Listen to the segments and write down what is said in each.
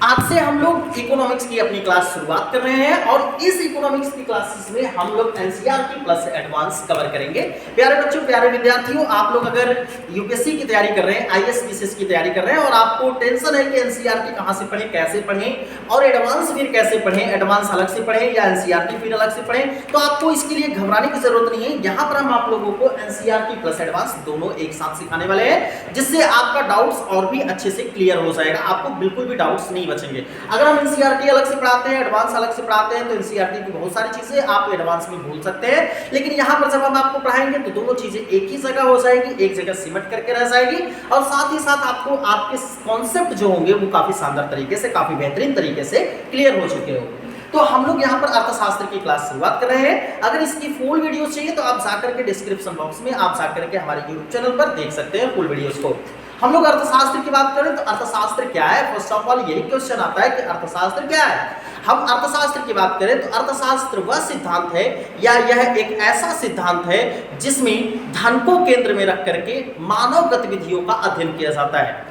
आज से हम लोग इकोनॉमिक्स की अपनी क्लास शुरुआत कर रहे हैं और इस इकोनॉमिक्स की क्लासेस में हम लोग एनसीईआरटी प्लस एडवांस कवर करेंगे। प्यारे बच्चों, प्यारे विद्यार्थियों, आप लोग अगर यूपीएससी की तैयारी कर रहे हैं, आईएएस पीसीएस की तैयारी कर रहे हैं और आपको टेंशन है कि एनसीईआरटी कहां से पढ़ें, कैसे पढ़ें और एडवांस फिर कैसे पढ़ें, एडवांस अलग से पढ़ें या एनसीईआरटी फिर अलग से पढ़ें, तो आपको इसके लिए घबराने की जरूरत नहीं है। यहाँ पर हम आप लोगों को एनसीईआरटी प्लस एडवांस दोनों एक साथ सिखाने वाले हैं, जिससे आपका डाउट्स और भी अच्छे से क्लियर हो जाएगा, आपको बिल्कुल भी डाउट्स नहीं बचेंगे। अगर हम एनसीईआरटी अलग से पढ़ाते हैं, एडवांस अलग से पढ़ाते हैं, तो एनसीईआरटी की बहुत सारी चीजें आप एडवांस में भूल सकते हैं, लेकिन यहाँ पर जब हम आपको पढ़ाएंगे तो दोनों चीजें एक ही जगह हो जाएगी, एक जगह सिमट करके रह जाएगी और साथ ही साथ आपको आपके कॉन्सेप्ट जो होंगे वो काफी शानदार तरीके से, काफी बेहतरीन तरीके से क्लियर हो चुके हो। तो हम लोग यहाँ पर अर्थशास्त्र की क्लास शुरुआत कर रहे हैं। अगर इसकी फुल वीडियो चाहिए तो आप जाकर के डिस्क्रिप्शन बॉक्स में आप जाकर के हमारे यूट्यूब चैनल पर देख सकते हैं फुल वीडियोस को। हम लोग अर्थशास्त्र की बात करें तो अर्थशास्त्र क्या है, फर्स्ट ऑफ ऑल यही क्वेश्चन आता है कि अर्थशास्त्र क्या है। हम अर्थशास्त्र की बात करें तो अर्थशास्त्र वह सिद्धांत है या यह एक ऐसा सिद्धांत है जिसमें धन को केंद्र में रख करके मानव गतिविधियों का अध्ययन किया जाता है।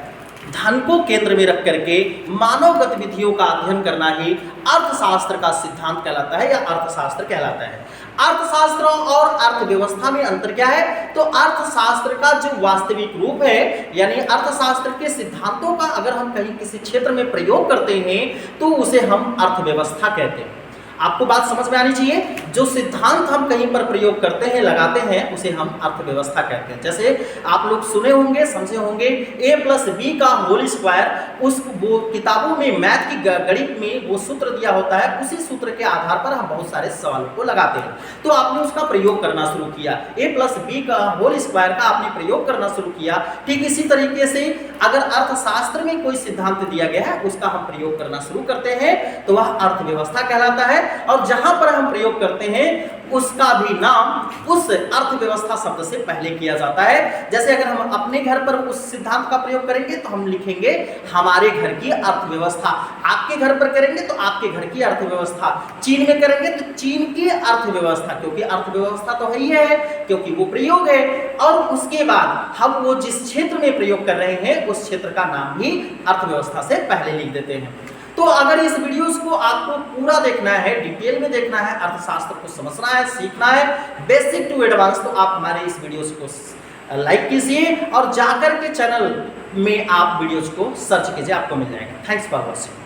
धन को केंद्र में रख करके मानव गतिविधियों का अध्ययन करना ही अर्थशास्त्र का सिद्धांत कहलाता है या अर्थशास्त्र कहलाता है। अर्थशास्त्र और अर्थव्यवस्था में अंतर क्या है, तो अर्थशास्त्र का जो वास्तविक रूप है यानी अर्थशास्त्र के सिद्धांतों का अगर हम कहीं किसी क्षेत्र में प्रयोग करते हैं तो उसे हम अर्थव्यवस्था कहते हैं। आपको बात समझ में आनी चाहिए, जो सिद्धांत हम कहीं पर प्रयोग करते हैं, लगाते हैं, उसे हम अर्थव्यवस्था कहते हैं। जैसे आप लोग सुने होंगे, समझे होंगे a+b का होल स्क्वायर, उस वो किताबों में मैथ की गणित में वो सूत्र दिया होता है, उसी सूत्र के आधार पर हम बहुत सारे सवालों को लगाते हैं। तो आपने उसका प्रयोग करना शुरू किया, a+b का होल स्क्वायर का आपने प्रयोग करना शुरू किया। ठीक इसी तरीके से अगर अर्थशास्त्र में कोई सिद्धांत दिया गया है उसका हम प्रयोग करना शुरू करते हैं तो वह अर्थव्यवस्था कहलाता है और जहां पर हम प्रयोग करते हैं उसका भी नाम उस अर्थव्यवस्था शब्द से पहले किया जाता है। जैसे अगर हम अपने घर पर उस सिद्धांत का प्रयोग करेंगे तो हम लिखेंगे हमारे घर की अर्थव्यवस्था, आपके घर पर करेंगे तो आपके घर की अर्थव्यवस्था, चीन में करेंगे तो चीन की अर्थव्यवस्था, क्योंकि अर्थव्यवस्था तो ही है क्योंकि वो प्रयोग है। और उसके बाद हम वो जिस क्षेत्र में प्रयोग कर रहे हैं उस क्षेत्र का नाम भी अर्थव्यवस्था से पहले लिख देते हैं। तो अगर इस वीडियोस को आपको पूरा देखना है, डिटेल में देखना है, अर्थशास्त्र को समझना है, सीखना है, बेसिक टू एडवांस, तो आप हमारे इस वीडियोस को लाइक कीजिए और जाकर के चैनल में आप वीडियोस को सर्च कीजिए, आपको मिल जाएगा। Thanks for watching.